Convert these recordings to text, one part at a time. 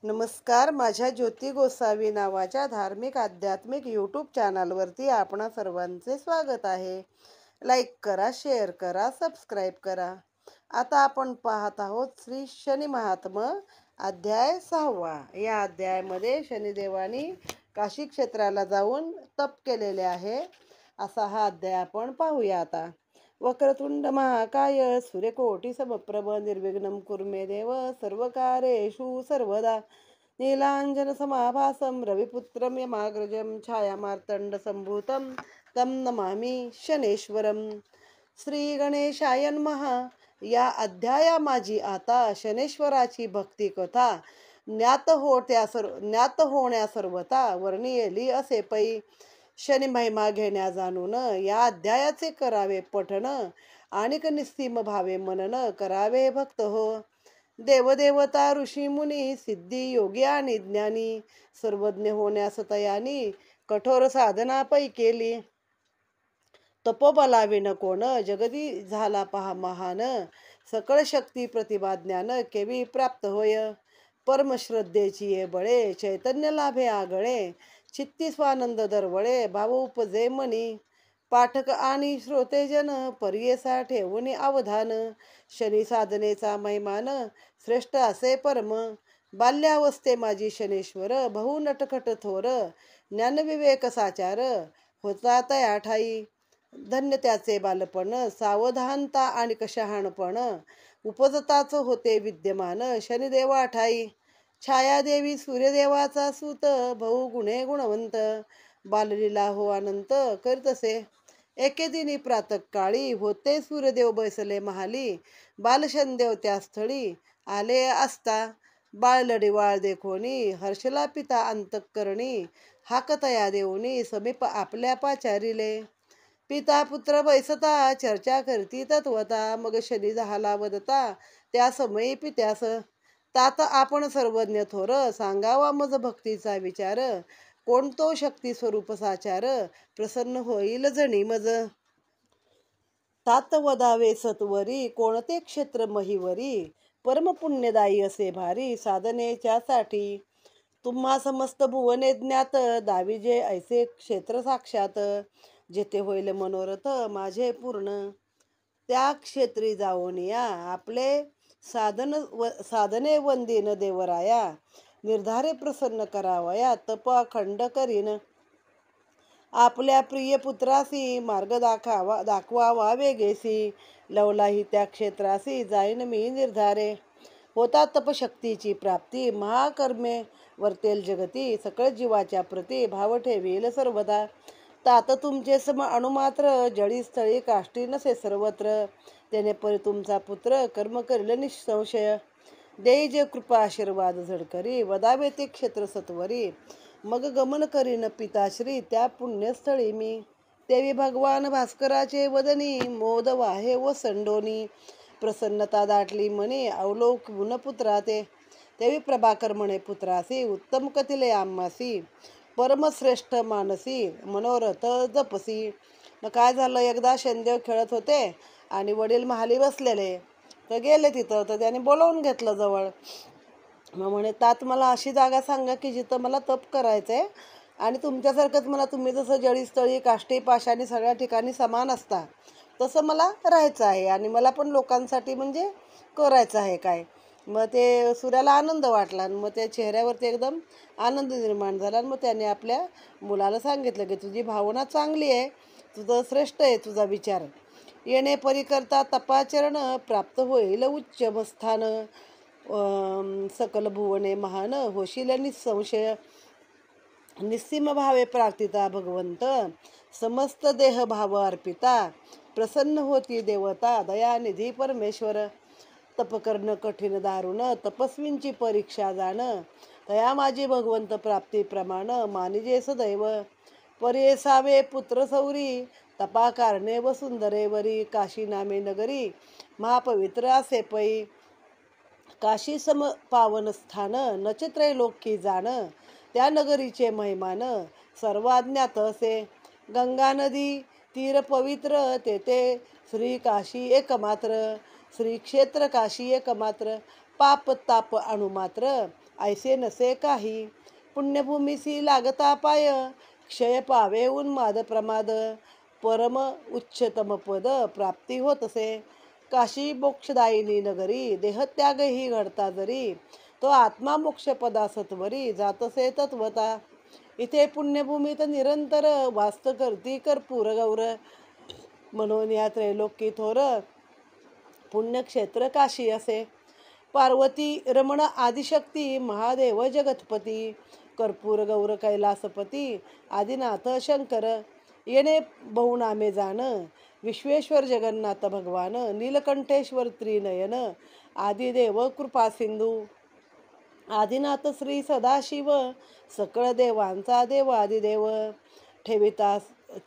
नमस्कार. माझ्या ज्योती गोसावी नावाच्या धार्मिक आध्यात्मिक यूट्यूब चॅनलवरती आपणा सर्वांचे स्वागत आहे. लाईक करा, शेअर करा, सबस्क्राईब करा. आता आपण पाहत आहोत श्री शनी महात्म्य अध्याय 6. या अध्यायामध्ये शनिदेवानी काशी क्षेत्राला जाऊन तप केलेले आहे. असा हा अध्याय आपण पाहूया आता. वक्रतुंड महाकाय सूर्यकोटी समप्रभ निर्विघ्नं कुर्मे देव सर्वकार्येषु सर्वदा. नीलांजन समाभासं रविपुत्रं यमाग्रजं छायामार्तंड संभूतं तं नमामि शनेश्वरं. श्री गणेशाय नमः. या अध्याया माझी आता शनेश्वराची भक्ती कथा ज्ञात होण्या सर्वता वर्णियेली असे पै. शनी महिमा घेण्या जाणून या अध्यायाचे करावे पठन आणि निस्सीम भावे मनन करावे भक्त हो. देवदेवता ऋषी मुनी सिद्धी योगी आणि ज्ञानी सर्वज्ञ होण्यास तयानी कठोर साधना पै केली. तपोबलाविन कोण जगती झाला पहा महान. सकळ शक्ती प्रतिभा ज्ञान केवी प्राप्त होय. परमश्रद्धेची ये बळे चैतन्य लाभे आगळे. चित्ती स्वानंद दरवळे भाव उपजे मनी. पाठक आणि श्रोतेजन पर्येसा ठेवून अवधान. शनी साधनेचा महिमान श्रेष्ठ असे परम. बाल्यावस्थे माझी शनेश्वर बहु नटखट थोर. ज्ञानविवेक साचार होता तया ठाई. धन्य त्याचे बालपण सावधानता आणि कशहाणपण. उपजताच होते विद्यमान शनिदेवा ठाई. छायादेवी सूर्यदेवाचा सूत बहु गुणे गुणवंत. बाललीला हो अनंत करीतसे. एके दिनी प्रातःकाळी होते सूर्यदेव बैसले महाली. बालशनदेव त्या स्थळी आले असता. बाळ लढीवाळ देखोनी हर्षला पिता अंतःकरणी. हाक तया देऊनी समीप आपल्या पाचारिले. पिता पुत्र बैसता चर्चा करती तत्वता. मग शनी झाला वदता त्या समयी पित्यास. तात आपण सर्वज्ञ थोर सांगावा मज भक्तीचा विचार. कोणतो शक्ती स्वरूप साचार प्रसन्न होईल जणी मज. तात वदावे सत्वरी कोणते क्षेत्र महिवरी. परम पुण्यदायी असे भारी साधनेच्या साठी. तुम्हा समस्त भुवने ज्ञात दाविजे ऐसे क्षेत्र साक्षात. जेथे होईल मनोरथ माझे पूर्ण. त्या क्षेत्री जाऊन या आपले साधने वंदीन देवराया. निर्धारे प्रसन्न करावया तप अखंड करीन. आपल्या प्रिय पुत्रासी मार्ग दाखवावा वेगेसी. लवलाही त्या क्षेत्रासी जाईन मी निर्धारे. होता तपशक्तीची प्राप्ती महाकर्मे वर्तेल जगती. सकळ जीवाच्या प्रती भाव ठेवील सर्वदा. तात तुमचे सम अणुमात्र जळी स्थळी काष्टी नसे सर्वत्र. त्याने परी तुमचा पुत्र कर्म करील निसंशय. देई जे कृपा आशीर्वाद झडकरी वदावे ते क्षेत्र सत्वरी. मग गमन करीन पिताश्री त्या पुण्यस्थळी मी. देवी भगवान भास्कराचे वदनी मोद वाहे व संडोनी. प्रसन्नता दाटली मनी अवलोकून पुत्रा ते. देवी प्रभाकर म्हणे पुत्रासी उत्तम कथिले आम्हासी. परमश्रेष्ठ मानसी मनोरथ जपसी. मग काय झालं, एकदा शनिदेव खेळत होते आणि वडील महाली बसलेले. तर गेले तिथं, तर त्याने बोलावून घेतलं जवळ. मग म्हणे तात मला अशी जागा सांगा की जिथं मला तप करायचंय आणि तुमच्यासारखंच मला तुम्ही जसं जळीस्थळी काष्टी पाशानी सगळ्या ठिकाणी समान असता तसं मला राहायचं आहे आणि मला पण लोकांसाठी म्हणजे करायचं आहे काय. मग ते सूर्याला आनंद वाटला आणि मग त्या चेहऱ्यावरती एकदम आनंद निर्माण झाला. आणि मग त्याने आपल्या मुलाला सांगितलं की तुझी भावना चांगली आहे, तुझं श्रेष्ठ आहे तुझा विचार. येणे परिकरता तपाचरण प्राप्त होईल उच्च स्थान. सकल भुवने महान होशील निसंशय. निस्सीम भावे प्रार्थिता भगवंत. समस्त देह भाव अर्पिता. प्रसन्न होती देवता दयानिधी परमेश्वर. तप करणं कठीण दारुण तपस्वींची परीक्षा जाण. तया माझी भगवंत प्राप्ती प्रमाण मानिजे सदैव. पर्येसावे पुत्र सौरी तपा कारणे व सुंदरेवरी. काशी नामे नगरी महापवित्र असे पै. काशी सम पावन स्थान नचित्रय लोकी जाण. त्या नगरीचे महिमान सर्वाज्ञात असे. गंगा नदी तीर पवित्र तेथे श्री काशी एकमात्र. श्री क्षेत्र काशी एकमात्र. पाप ताप अणुमात्र ऐसे नसे काही. पुण्यभूमीसी लागता पाय, क्षय पावे उन्माद प्रमाद. परम उच्चतम पद प्राप्ती होतसे. काशी मोक्षदायिनी नगरी, देहत्यागही घडता जरी. तो आत्मा मोक्षपदा सत्वरी, जातसे तत्वता. इथे पुण्यभूमीत निरंतर वास्त करती कर्पूर गौर. म्हणून या त्रैलोक्य थोर पुण्यक्षेत्र काशी असे. पार्वती रमण आदिशक्ती, महादेव जगतपती. कर्पूर गौर कैलासपती, आदिनाथ शंकर. येणे बहुनामे जाण, विश्वेश्वर जगन्नाथ भगवान. नीलकंठेश्वर त्रिनयन, आदिदेव कृपा सिंधू. आदिनाथ श्री सदाशिव, सकळ देवांचा देव आदिदेव. ठेविता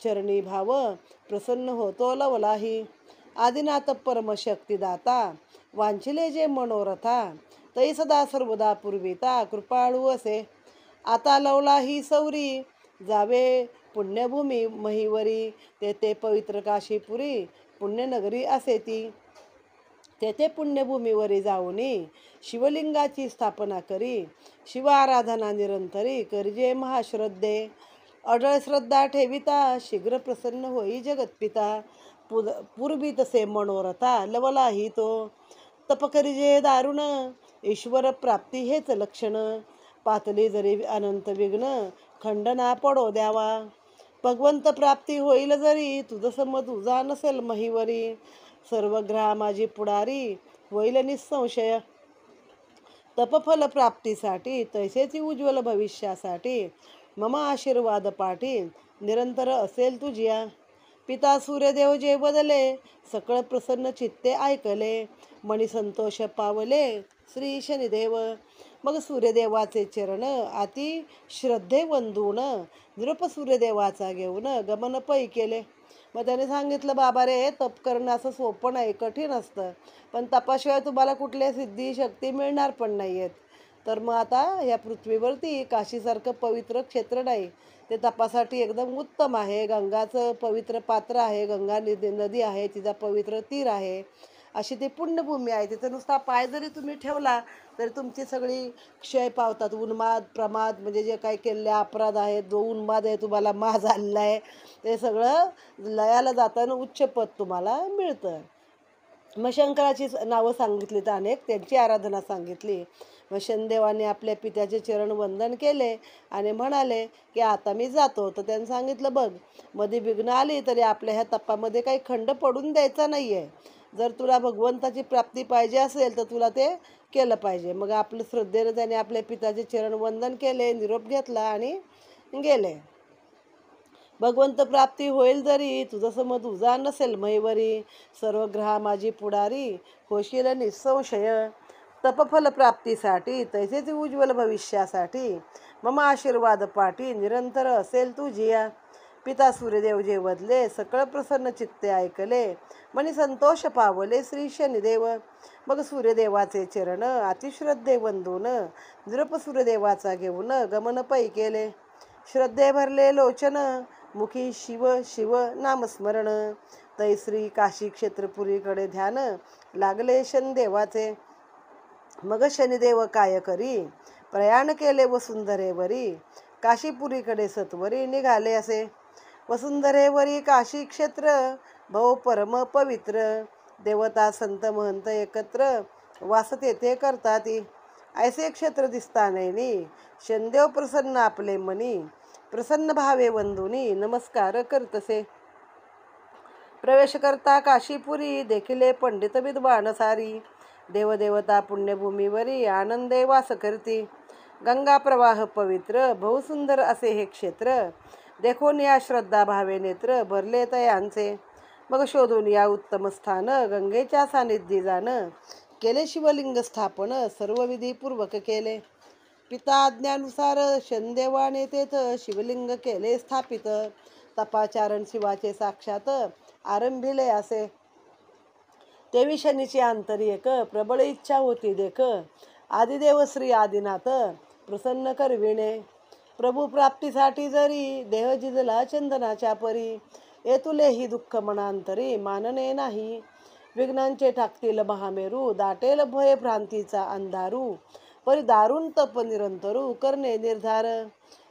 चरणी भाव, प्रसन्न होतो लवलाही. आदिनाथ परमशक्तिदाता, वांछिले जे मनोरथा. तै सदा सर्वदा पूर्विता, कृपाळू असे. आता लवलाही सौरी, जावे पुण्यभूमी महिवरी. तेथे पवित्र काशीपुरी, पुण्यनगरी असे ती. तेथे पुण्यभूमीवरी जाऊनी, शिवलिंगाची स्थापना करी. शिव आराधना निरंतरी, करजे महाश्रद्धे. अढळ श्रद्धा ठेविता, शीघ्र प्रसन्न होई जगतपिता. पूर्वी तसे मनोरथा, लवलाही तो. तप करिजे दारुण, ईश्वर प्राप्ती हेच लक्षण. पातली जरी अनंत विघ्न, खंडना पडो द्यावा. भगवंत प्राप्ती होईल जरी, तुझसम तुझा नसेल महिवरी. सर्व ग्रहा माझी पुढारी, होईल निसंशय. तपफल प्राप्तीसाठी, तैसेची उज्ज्वल भविष्यासाठी. मम आशीर्वाद पाठी, निरंतर असेल तुझिया. पिता सूर्यदेव जे बदले, सकळ प्रसन्न चित्ते ऐकले. मनी संतोष पावले, श्री शनिदेव. मग सूर्यदेवाचे चरण अति श्रद्धे वंदून, निरोप सूर्यदेवाचा घेऊन गमन पै केले. मग त्याने सांगितलं, बाबा रे, तप करणं असं सोपं नाही, कठीण असतं. पण तपाशिवाय तुम्हाला कुठल्या सिद्धी शक्ती मिळणार पण नाही आहेत. तर मग आता या पृथ्वीवरती काशीसारखं पवित्र क्षेत्र नाही. ते तपासाठी एकदम उत्तम आहे. गंगाचं पवित्र पात्र आहे, गंगा नदी आहे, तिचा पवित्र तीर आहे. अशी ती पुण्यभूमी आहे. तिथं नुसता पाय जरी तुम्ही ठेवला तरी तुमची सगळी क्षय पावतात. उन्माद प्रमाद म्हणजे जे काही केलेले अपराध आहेत, जो उन्माद आहे, तुम्हाला माज आलेला आहे, ते सगळं लयाला जाताना उच्च पद तुम्हाला मिळतं. मग शंकराची नावं सांगितलीत अनेक, त्यांची आराधना सांगितली. मग शनिदेवाने आपल्या पित्याचे चरण वंदन केले आणि म्हणाले की आता मी जातो. तर त्यांनी सांगितलं, बघ, मध्ये विघ्न आली तरी आपल्या ह्या तपामध्ये काही खंड पडून द्यायचा नाही आहे. जर तुला भगवंताची प्राप्ती पाहिजे असेल तर तुला ते केलं पाहिजे. मग आपलं श्रद्धेनं त्याने आपल्या पित्याचे चरण वंदन केले, निरोप घेतला आणि गेले. भगवंत प्राप्ती होईल जरी, तुझसम तुझा नसेल महिवरी. सर्व ग्रहा माझी पुढारी, होशील निसंशय. तपफल प्राप्तीसाठी, तैसेच उज्ज्वल भविष्यासाठी. मम आशीर्वाद पाठी, निरंतर असेल तुझिया. पिता सूर्यदेव जे वदले, सकळ प्रसन्न चित्ते ऐकले. मनी संतोष पावले, श्री शनिदेव. मग सूर्यदेवाचे चरण अतिश्रद्धे वंदून, निरोप सूर्यदेवाचा घेऊन गमन पै केले. श्रद्धे भरले लोचन, मुखी शिव शिव नामस्मरण. तै श्री काशी क्षेत्रपुरीकडे ध्यान, लागले शनिदेवाचे. मग शनिदेव काय करी, प्रयाण केले वसुंधरेवरी. काशीपुरीकडे सत्वरी निघाले असे. वसुंधरेवरी काशी क्षेत्र, भव परम पवित्र. देवता संत महंत एकत्र, वास तेथे करतात. ऐसे क्षेत्र दिसता नैनी, शनिदेव प्रसन्न आपले मनी. प्रसन्न भावे वंदुनी, नमस्कार करतसे. प्रवेश करता काशीपुरी, देखिले पंडित विद्वान सारी. देवदेवता पुण्यभूमीवरी, आनंदे वास करती. गंगा प्रवाह पवित्र, बहुसुंदर असे हे क्षेत्र. देखून या श्रद्धा भावे नेत्र, भरले तयांचे. मग शोधून या उत्तम स्थान, गंगेच्या सानिध्य जाण. केले शिवलिंग स्थापन, सर्व विधी पूर्वक केले. पिता आज्ञानुसार शनिदेवाने तेथ शिवलिंग केले स्थापित. तपाचारण शिवाचे साक्षात, आरंभिले असे. तेवी शनीची आंतरी एक, प्रबळ इच्छा होती देख. आदिदेव श्री आदिनाथ, प्रसन्न करविणे. प्रभू प्राप्तीसाठी जरी, देह जिजला चंदनाच्या परी. येतुले ही दुःख मनांतरी, मानने नाही. विघ्नांचे टाकतील महामेरू, दाटेल भय भ्रांतीचा अंधारू. परी दारुण तप निरंतरू करणे निर्धार.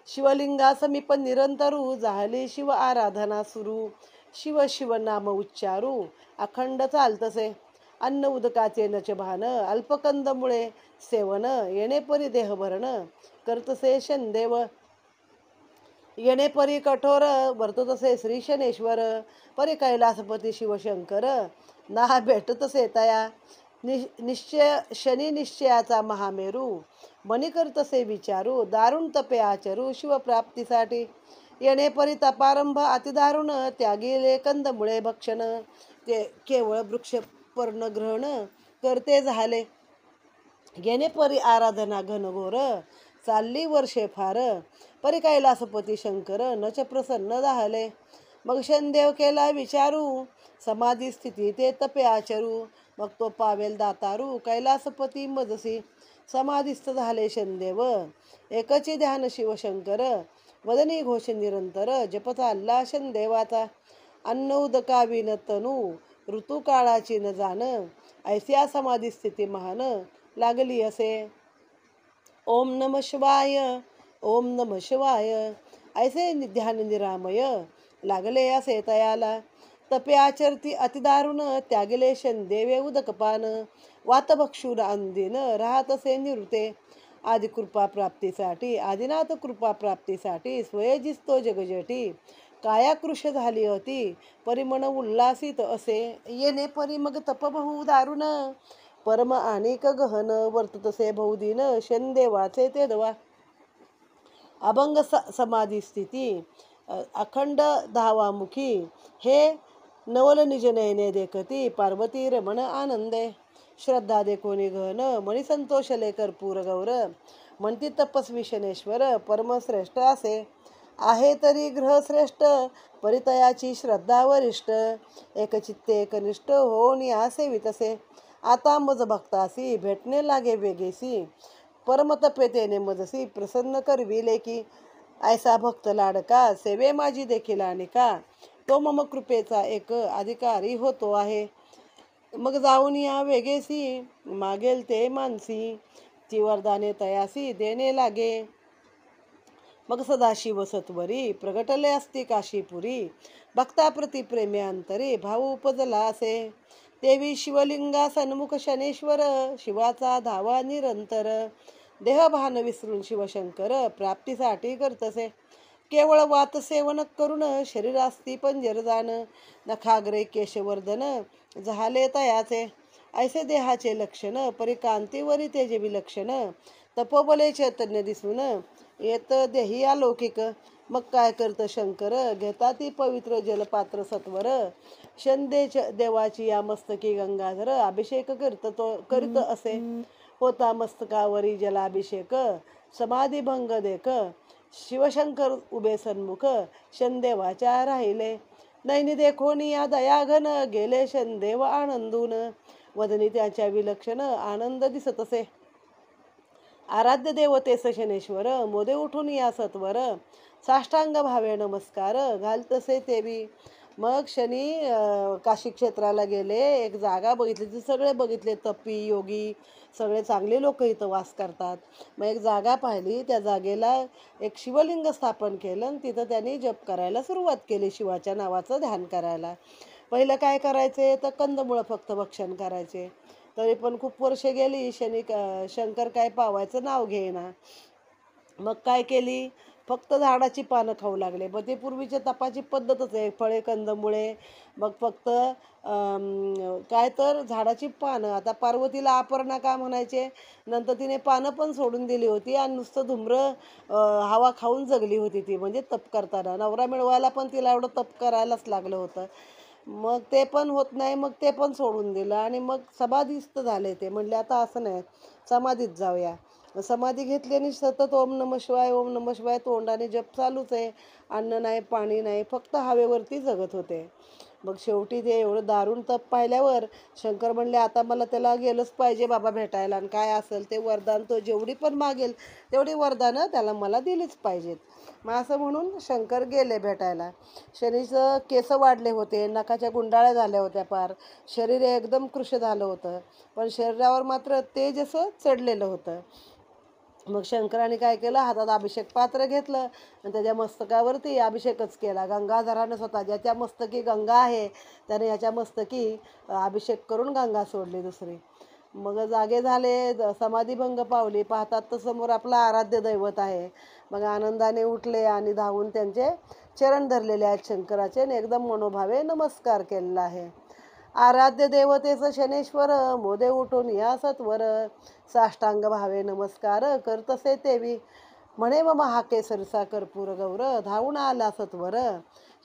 शिवलिंगा समीप निरंतरू झाली शिव आराधना सुरू. शिव शिव नाम उच्चारू अखंड चालतसे. अन्न उदकाचे नच भान अल्पकंदमुळे सेवन. येणे परी देह भरण करतसे शनदेव. येणे परी कठोर वर्ततसे श्री शनेश्वर. परी कैलासपती शिवशंकर ना भेटतसे तया. निश्चय शनी निश्चयाचा महामेरू मनी करतसे विचारू. दारुण तपे आचरू शिवप्राप्तीसाठी. येणे परी तपारंभ अतिदारुण त्यागिले कंदमुळे भक्षण. ते केवळ वृक्ष पर्ण ग्रहण करते झाले. येणे परी आराधना घनघोर चालली वर्षे फार. परी कैलासपती शंकर नच प्रसन्न झाले. मग शनदेव केला विचारू समाधी स्थिती ते तपे आचरू. मग तो पावेल दातारू कैलासपती मजसी. समाधीस्थ झाले शनदेव एकची ध्यान शिवशंकर. वदनी घोष निरंतर जप चालला शनदेवाचा. अन्न उदकाविन तनू ऋतू काळाची न जाण. ऐसिया समाधी स्थिती महान लागली असे. ओम नम शिवाय ओम नम शिवाय ऐसे ध्यान निरामय लागले असे तयाला. तपे आचरती अतिदारुण त्यागिले शनदेवे उदकपान. वातभक्षूर अंदिन राहत असे निवृते. आदिकृपा प्राप्तीसाठी आदिनाथ कृपा प्राप्तीसाठी स्वयजिस्तो जगजटी. काया कृश झाली होती परिमण उल्हासित असे. येणे परी मग तप बहु दारुण परम अनेक गहन वर्ततसे बहुदिन शनदेवाचे ते दवा. अभंग समाधी स्थिती अखंड धावामुखी. हे नवल निज नयने देखती पार्वती रमण आनंदे. श्रद्धा देखोनी गहन मणी संतोषले कर्पूर गौर. म्हणती तपस्वी शनेश्वर परमश्रेष्ठ असे. आहे तरी ग्रहश्रेष्ठ परितयाची श्रद्धा वरिष्ठ. एकचित्ते एकनिष्ठ होऊन या सेवितसे. आता मज भक्तासी भेटणे लागे वेगेसी. परमतपे तेने मजसी प्रसन्न करविले की. ऐसा भक्त लाडका सेवे माझी देखील अनिका. तो मम कृपेचा एक अधिकारी होतो आहे. मग जाऊन या वेगेसी मागेल ते मानसी. ती वरदाने तयासी देणे लागे. मग सदाशिव सत्वरी प्रगटले असती काशीपुरी. भक्ताप्रती प्रेमे अंतरी भाव उपजला असे. देवी शिवलिंगा सन्मुख शनेश्वर शिवाचा धावा निरंतर. देहभान विसरून शिवशंकर प्राप्तीसाठी करतसे. केवळ वात सेवन करून शरीरास्ती पंजर जाण. नखाग्रे केशवर्धन झाले तयाचे. ऐसे देहाचे लक्षण परिकांतीवरी तेजे विलक्षण. तपोबले चैतन्य दिसून येत देही अलौकिक. मग काय करत शंकर घेता ती पवित्र जलपात्र सत्वर. देवाची या मस्तकी गंगाधर अभिषेक करीत असे. होता मस्तकावरी जलाभिषेक समाधी भंग देख. शिवशंकर उभे सन्मुख शनदेवाच्या राहिले. नैनी देखोनी या दयाघन गेले शनदेव आनंदून. वदनी त्याच्या विलक्षण आनंद दिसत असे. आराध्य देवतेस शनेश्वर मोदे उठून या सत्वर. साष्टांग भावे नमस्कार घालतसे तेवी. मग शनी काशी क्षेत्राला गेले. एक जागा बघितली. ती सगळे बघितले तपी योगी सगळे चांगले लोक इथं वास करतात. मग एक जागा पाहिली. त्या जागेला एक शिवलिंग स्थापन केलं आणि तिथं त्यांनी जप करायला सुरुवात केली. शिवाच्या नावाचं ध्यान करायला. पहिलं काय करायचे तर कंदमुळं फक्त भक्षण करायचे. तरी पण खूप वर्षे गेली. शंकर काय पावायचं नाव घेईना. मग काय केली फक्त झाडाची पानं खाऊ लागले. मग ते पूर्वीच्या तपाची पद्धतच आहे. फळे कंदमुळे मग फक्त काय तर झाडाची पानं. आता पार्वतीला अपर्णा का म्हणायचे. नंतर तिने पानं पण सोडून दिली होती आणि नुसतं धुम्र हवा खाऊन जगली होती ती. म्हणजे तप करताना नवरा मिळवायला पण तिला एवढं तप करायलाच लागलं होतं. मग ते पण होत नाही. मग ते पण सोडून दिलं आणि मग समाधीस्थ झाले ते. म्हणले आता असं नाही समाधीत जाऊया. समाधी घेतली आणि सतत ओम नम शिवाय ओम नम शिवाय तोंडाने जप चालूच आहे. अन्न नाही पाणी नाही फक्त हवेवरती जगत होते. मग शेवटी ते एवढं दारुण तप पाहिल्यावर शंकर म्हणले आता मला त्याला गेलंच पाहिजे बाबा भेटायला. आणि काय असेल ते वरदान तो जेवढी पण मागेल तेवढी वरदानं त्याला मला दिलीच पाहिजेत. मग असं म्हणून शंकर गेले भेटायला. शनीचं केस वाढले होते. नखाच्या गुंडाळ्या झाल्या होत्या पार. शरीर एकदम कृश झालं होतं. पण शरीरावर मात्र तेज असं चढलेलं होतं. मग शंकराने काय केलं, हातात अभिषेक पात्र घेतलं आणि त्याच्या मस्तकावरती अभिषेकच केला. गंगाधरानं स्वतः ज्याच्या मस्तकी गंगा आहे त्याने याच्या मस्तकी अभिषेक करून गंगा सोडली दुसरी. मग जागे झाले, समाधीभंग पावली, पाहतात तर समोर आपलं आराध्य दैवत आहे. मग आनंदाने उठले आणि धावून त्यांचे चरण धरलेले आहेत शंकराचे आणि एकदम मनोभावे नमस्कार केलेला आहे. आराध्य देवतेचं शनेश्वर, मोदे उठून या सत्वर, साष्टांग भावे नमस्कार करतसे तेवी, म्हणे मग हाके सरसा कर्पूर गौर, धावून आला सत्वर,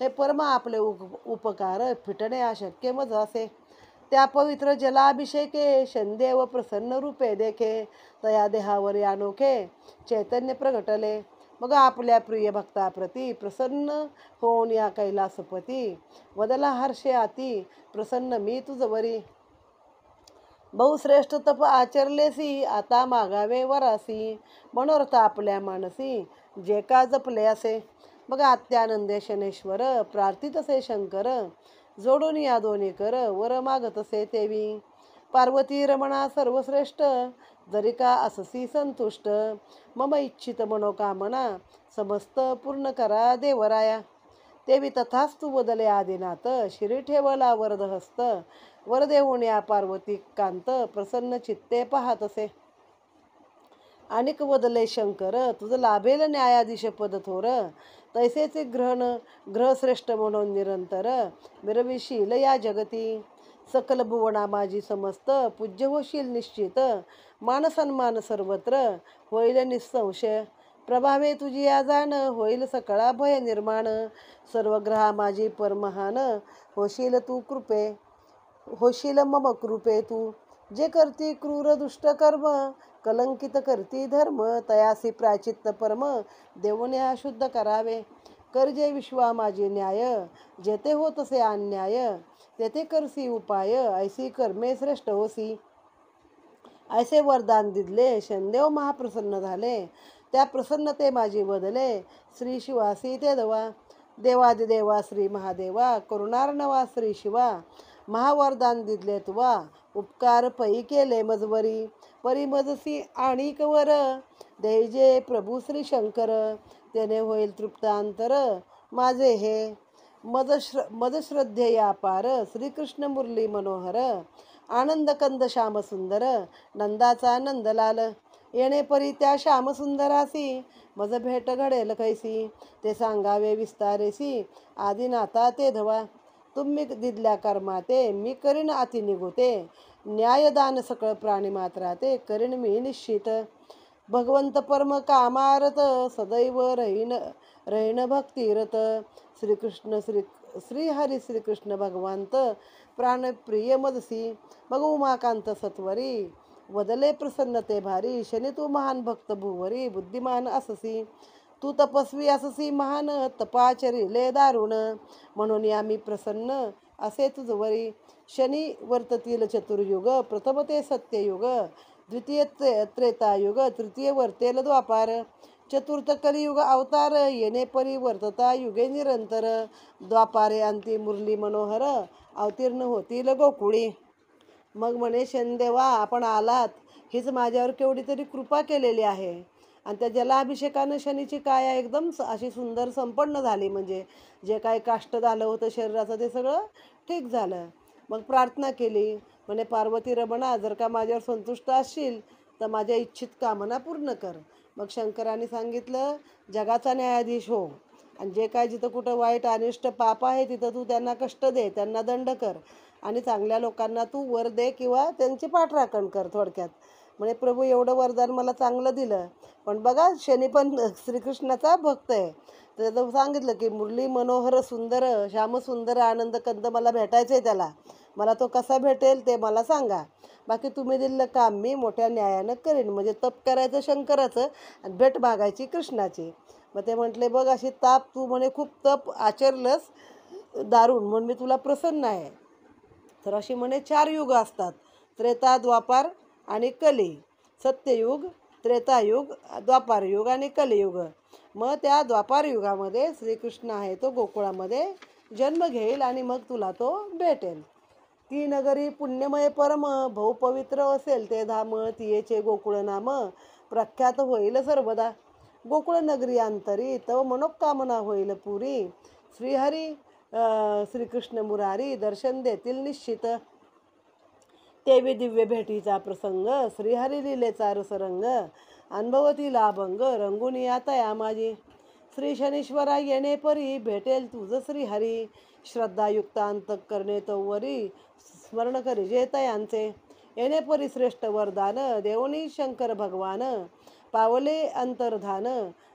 हे परम आपले उपकार, फिटणे अशक्य मज असे. त्या पवित्र जलाभिषेके शनदेव प्रसन्न रूपे देखे, तया देहावर अनोखे चैतन्य प्रगटले. मग आपल्या प्रिय भक्ताप्रती प्रसन्न होऊन या कैलासपती, वदला हर्षे अति प्रसन्न मी तुझवरी. बहुश्रेष्ठ तप आचरलेसी, आता मागावे वरासी, मनोरथ आपल्या मानसी जे का जपले असे. मग अत्यानंदे शनेश्वर, प्रार्थितसे शंकर, जोडून या दोन्ही कर, वर मागतसे तेवी. पार्वती रमणा सर्वश्रेष्ठ, जरी का अससी संतुष्ट, मम इच्छित मनोकामना समस्त पूर्ण करा देवराया. तेवी तथास्तु बदले आदिनाथ, शिरी ठेवला वरद हस्त, वर देऊन या पार्वती कांत, प्रसन्न चित्ते पाहतसे. अनिक वदले शंकर, तुझं लाभेल न्यायाधीश पद थोर, तैसेचे ग्रहश्रेष्ठ म्हणून निरंतर, मिरविशील या जगती. सकल भुवना माझी समस्त, पूज्य होशील निश्चित, मान सन्मान सर्वत्र होईल निसंशय. प्रभावे तुझी या जाण, होईल सकळा भय निर्माण, सर्व ग्रहा माझी परमहान, होशील तू कृपे, होशील मम कृपे तू. जे करती क्रूर दुष्ट कर्म, कलंकित करती धर्म, तयासी प्राचित्त परम, देऊन शुद्ध करावे. करजे विश्वा माझी न्याय, जेथे होतसे अन्याय, तेथे करसी उपाय, ऐसी कर्मे श्रेष्ठ होसी. ऐसे वरदान दिले, शनदेव महाप्रसन्न झाले, त्या प्रसन्नते माझी बदले, श्री शिवासी ते दवा. देवादिदेवा श्री महादेवा, करुणार्णवा श्री शिवा, महावरदान दिले तुवा, उपकार पै केले मजवरी, परी मजसी आणिक वर, देजे प्रभू श्री शंकर, त्याने होईल तृप्तांतर माझे हे. मज श्रद्धेया पार, श्रीकृष्ण मुरली मनोहर, आनंद कंद श्याम सुंदर, नंदाचा नंदलाल. येणे परी त्या श्याम सुंदरासी, मज भेट घडेल कैसी, ते सांगावे विस्तारेसी, आदिनाथा ते धवा. तुम्ही दिदल्या कर्माते, मी करीन अति निगुते, न्यायदान सकळ प्राणी मात्राते, करीन मी निश्चित. भगवंत परम कामारत, सदैव रहीन भक्तिरत, श्रीकृष्ण श्री हरी श्रीकृष्ण भगवंत, प्राणप्रिय मदसी. मग उमाकांत सत्वरी, वदले प्रसन्नते भारी, शनी तू महान भक्त भुवरी, बुद्धिमान अससी. तू तपस्वी अससी महान, तपाचरिले दारुण, म्हणून आम्ही प्रसन्न असे तुझवरी. शनी वर्ततील चतुर्युग, प्रथम ते सत्ययुग, द्वितीय त्रेतायुग, तृतीय वर्तेल द्वापार, चतुर्थ कलियुग अवतार, येणे परी वर्तता युगे निरंतर, द्वापारे अंती मुरली मनोहर, अवतीर्ण होतील गोकुळी. मग म्हणे शनदेवा आपण आलात, हीच माझ्यावर केवढी तरी कृपा केलेली आहे. आणि त्या जलाभिषेकानं शनीची काया एकदम अशी सुंदर संपन्न झाली, म्हणजे जे काही काष्ट झालं होतं शरीराचं ते सगळं ठीक झालं. मग प्रार्थना केली, म्हणे पार्वती रमणा, जर का माझ्यावर संतुष्ट असशील तर माझ्या इच्छित कामना पूर्ण कर. मग शंकराने सांगितलं, जगाचा न्यायाधीश हो, आणि जे काय जिथं कुठं वाईट अनिष्ट पाप आहे तिथं तू त्यांना कष्ट दे, त्यांना दंड कर, आणि चांगल्या लोकांना तू वर दे किंवा त्यांची पाठराखण कर. थोडक्यात म्हणजे प्रभू एवढं वरदान मला चांगलं दिलं, पण बघा शनी पण श्रीकृष्णाचा भक्त आहे. तर सांगितलं की मुरली मनोहर सुंदर श्यामसुंदर आनंद कंद मला भेटायचं आहे, त्याला मला तो कसा भेटेल ते मला सांगा, बाकी तुम्ही दिलेलं काम मी मोठ्या न्यायानं करेन. म्हणजे तप करायचं शंकराचं आणि भेट मागायची कृष्णाची. मग ते म्हटले, बघ अशी ताप तू म्हणे खूप तप आचरलंस दारुण, म्हणून मी तुला प्रसन्न आहे. तर अशी म्हणे 4 युग असतात, त्रेता द्वापार आणि कली. सत्ययुग, त्रेतायुग, द्वापार युग आणि कलियुग. मग त्या द्वापार युगामध्ये श्रीकृष्ण आहे तो गोकुळामध्ये जन्म घेईल आणि मग तुला तो भेटेल. ती नगरी पुण्यमय परम, भाऊ पवित्र असेल ते धाम, तियेचे गोकुळ नाम, प्रख्यात होईल सर्वदा. गोकुळ नगरी अंतरी तव मनोकामना होईल पुरी. श्रीहरी श्रीकृष्ण मुरारी दर्शन देतील निश्चित. तेवी दिव्य भेटीचा प्रसंग श्रीहरी लिलेचा रसरंग. अनुभवती लाभंग रंगून यातया माझी. श्री शनीश्वरा येणे परी भेटेल तुझ श्रीहरी. श्रद्धायुक्त अंतःकरणे तोवरी स्मरण करी तयांचे. येणे परी श्रेष्ठ वरदान देवनी शंकर भगवान. पावले अंतर्धान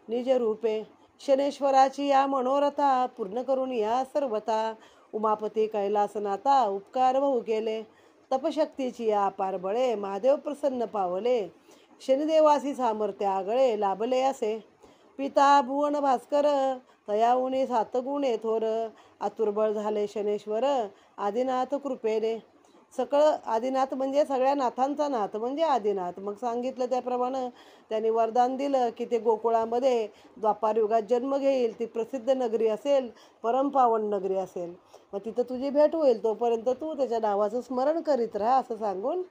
निज रूपे. शनेश्वराची या मनोरथा पूर्ण करून या सर्वता. उमापती कैलासनाथा उपकार बहु केले. तपशक्तीची या अपार बळे महादेव प्रसन्न पावले. शनिदेवासी सामर्थ्य आगळे लाभले असे. पिता भुवन भास्कर तयाऊने सातगुणे थोर. आतुर्बळ झाले शनेश्वर आदिनाथ कृपेने. सकळ आदिनाथ म्हणजे सगळ्या नाथांचा नाथ म्हणजे आदिनाथ. मग सांगितलं त्याप्रमाणे त्यांनी वरदान दिलं की ते गोकुळामध्ये द्वापारयुगात जन्म घेईल. ती प्रसिद्ध नगरी असेल, परमपावन नगरी असेल. मग तिथं तुझी भेट होईल. तोपर्यंत तू त्याच्या नावाचं स्मरण करीत राहा असं सांगून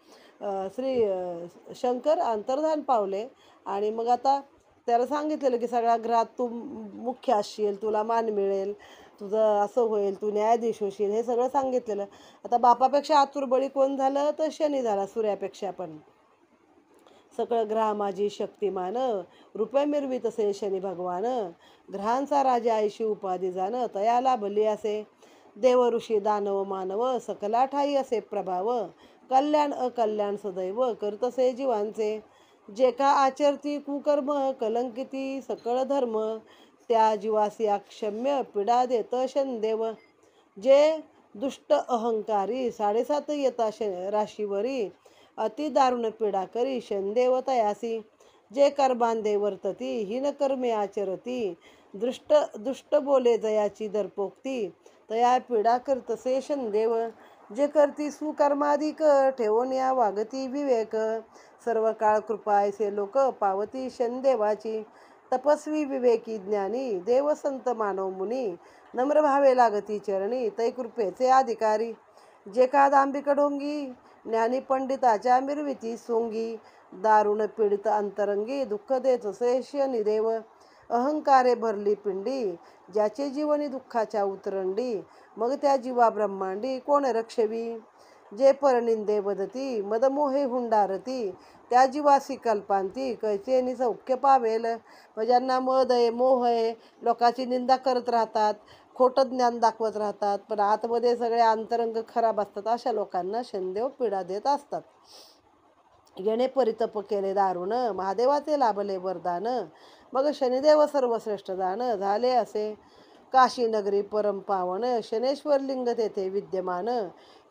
शंकर अंतर्धान पावले. आणि मग आता त्याला सांगितलेलं की सगळ्या ग्रहात तू मुख्य असशील, तुला मान मिळेल, तुझं असं होईल, तू न्यायाधीश होशील, हे सगळं सांगितलेलं. आता बापापेक्षा आतुरबळी कोण झालं तर शनी झाला, सूर्यापेक्षा पण. सकळ ग्रह माझी शक्तिमान रुपये मिरवी तसे शनी भगवान. ग्रहांचा राजा ऐशी उपाधी जाण तयाला भली असे. देव ऋषी दानव मानव सकला ठाई असे प्रभाव. कल्याण अकल्याण सदैव करतसे जीवांचे. जे का आचरती कुकर्म कलंकिती सकळ धर्म. त्या जीवासी अक्षम्य पीडा देत शनदेव. जे दुष्ट अहंकारी 7.5 येता राशीवरी. अति दारुण पीडा करी शनदेव तयासी. जे कर्मांधे वर्तती हीन कर्मे आचरती. दुष्ट बोले जयाची दर्पोक्ती. तया पीडा करतसे शनदेव. जे करती सुकर्माधिक ठेवून या वागती विवेक. सर्व काळ कृपा ऐसे लोक पावती शनदेवाची. तपस्वी विवेकी ज्ञानी देव संत मानव मुनी. नम्र भावे लागती चरणी तै कृपेचे अधिकारी. जे का दांभिक ढोंगी ज्ञानी पंडिताच्या मिरविती सोंगी. दारुण पीडित अंतरंगी दुःख देतसे शनिदेव. अहंकारे भरली पिंडी ज्याचे जीवनी दुःखाच्या उतरंडी. मग त्या जीवा ब्रह्मांडी कोण रक्षवी. जे परनिंदे वदती मदमोहे हुंडारती. त्या जीवासी कल्पांती कैसे सौख्य पावेल. ज्यांना मद आहे, मोह आहे, लोकांची निंदा करत राहतात, खोटं ज्ञान दाखवत राहतात, पण आतमध्ये सगळे अंतरंग खराब असतात, अशा लोकांना शनिदेव पीडा देत असतात. येणे परितप केले दारुण महादेवाचे लाभले वरदान. मग शनिदेव सर्वश्रेष्ठ दान झाले असे. काशी नगरी परम पावन शनेश्वर लिंग तेथे विद्यमान.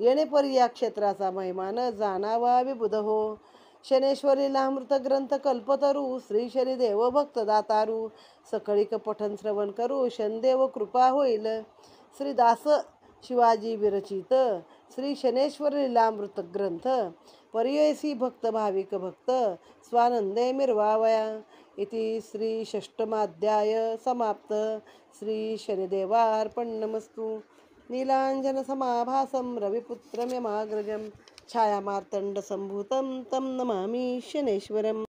येणे परी या क्षेत्राचा महिमान जाणावा विबुध हो. शनेश्वरी लामृत ग्रंथ कल्पतरू श्री शनिदेव भक्त दातारू. सकळीक पठन श्रवण करू शनदेव कृपा होईल. श्रीदास शिवाजी विरचित श्री शनेश्वर लीलामृत ग्रंथ. पर्ययसी भक्त भाविक भक्त स्वानंदे मिरवावया. इति श्री षष्ठमाध्याय समाप्त. श्री शनिदेवार्पणमस्तु. नीलांजन समाभासं रविपुत्रं यमाग्रजं छायामार्तण्ड संभूतं तं नमामि शनेश्वरम्.